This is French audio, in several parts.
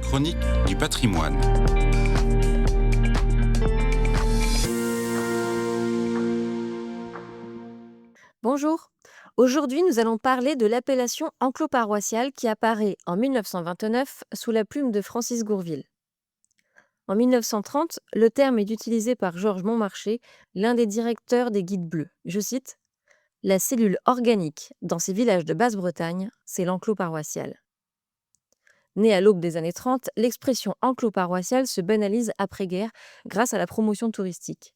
chronique du patrimoine. Bonjour. Aujourd'hui, nous allons parler de l'appellation enclos paroissial qui apparaît en 1929 sous la plume de Francis Gourville. En 1930, le terme est utilisé par Georges Montmarché, l'un des directeurs des Guides bleus. Je cite: la cellule organique dans ces villages de Basse-Bretagne, c'est l'enclos paroissial. Née à l'aube des années 30, l'expression enclos paroissial se banalise après-guerre grâce à la promotion touristique.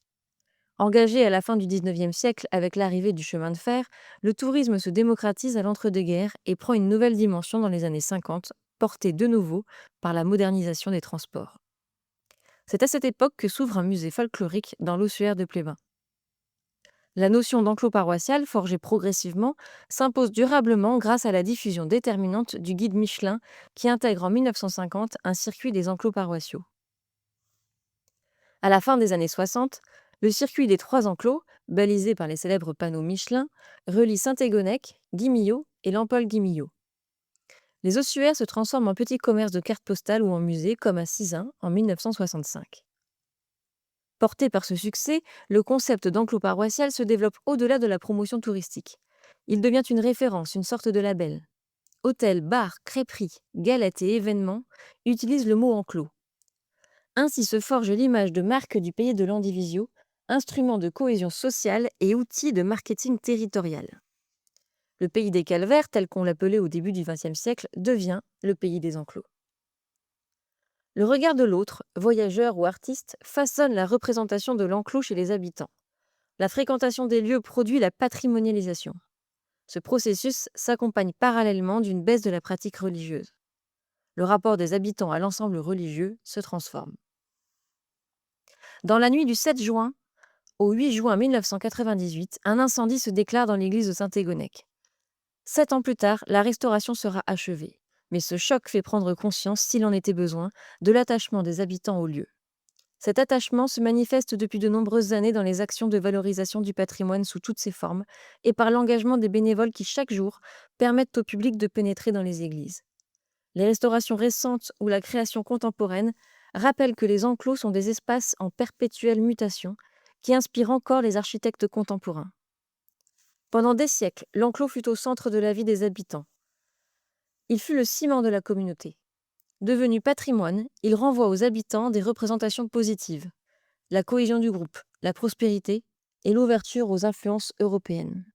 Engagé à la fin du 19e siècle avec l'arrivée du chemin de fer, le tourisme se démocratise à l'entre-deux-guerres et prend une nouvelle dimension dans les années 50, portée de nouveau par la modernisation des transports. C'est à cette époque que s'ouvre un musée folklorique dans l'ossuaire de Pléba. La notion d'enclos paroissial, forgée progressivement, s'impose durablement grâce à la diffusion déterminante du guide Michelin qui intègre en 1950 un circuit des enclos paroissiaux. À la fin des années 60, le circuit des trois enclos, balisé par les célèbres panneaux Michelin, relie Saint-Égonnec, Guimillot et Lampol-Guimillot. Les ossuaires se transforment en petits commerces de cartes postales ou en musées, comme à Sizun en 1965. Porté par ce succès, le concept d'enclos paroissial se développe au-delà de la promotion touristique. Il devient une référence, une sorte de label. Hôtels, bars, crêperies, galettes et événements utilisent le mot enclos. Ainsi se forge l'image de marque du pays de Landivisiau, instrument de cohésion sociale et outil de marketing territorial. Le pays des calvaires, tel qu'on l'appelait au début du XXe siècle, devient le pays des enclos. Le regard de l'autre, voyageur ou artiste, façonne la représentation de l'enclos chez les habitants. La fréquentation des lieux produit la patrimonialisation. Ce processus s'accompagne parallèlement d'une baisse de la pratique religieuse. Le rapport des habitants à l'ensemble religieux se transforme. Dans la nuit du 7 juin au 8 juin 1998, un incendie se déclare dans l'église de Saint-Égonnec. 7 ans plus tard, la restauration sera achevée. Mais ce choc fait prendre conscience, s'il en était besoin, de l'attachement des habitants au lieu. Cet attachement se manifeste depuis de nombreuses années dans les actions de valorisation du patrimoine sous toutes ses formes et par l'engagement des bénévoles qui, chaque jour, permettent au public de pénétrer dans les églises. Les restaurations récentes ou la création contemporaine rappellent que les enclos sont des espaces en perpétuelle mutation qui inspirent encore les architectes contemporains. Pendant des siècles, l'enclos fut au centre de la vie des habitants. Il fut le ciment de la communauté. Devenu patrimoine, il renvoie aux habitants des représentations positives, la cohésion du groupe, la prospérité et l'ouverture aux influences européennes.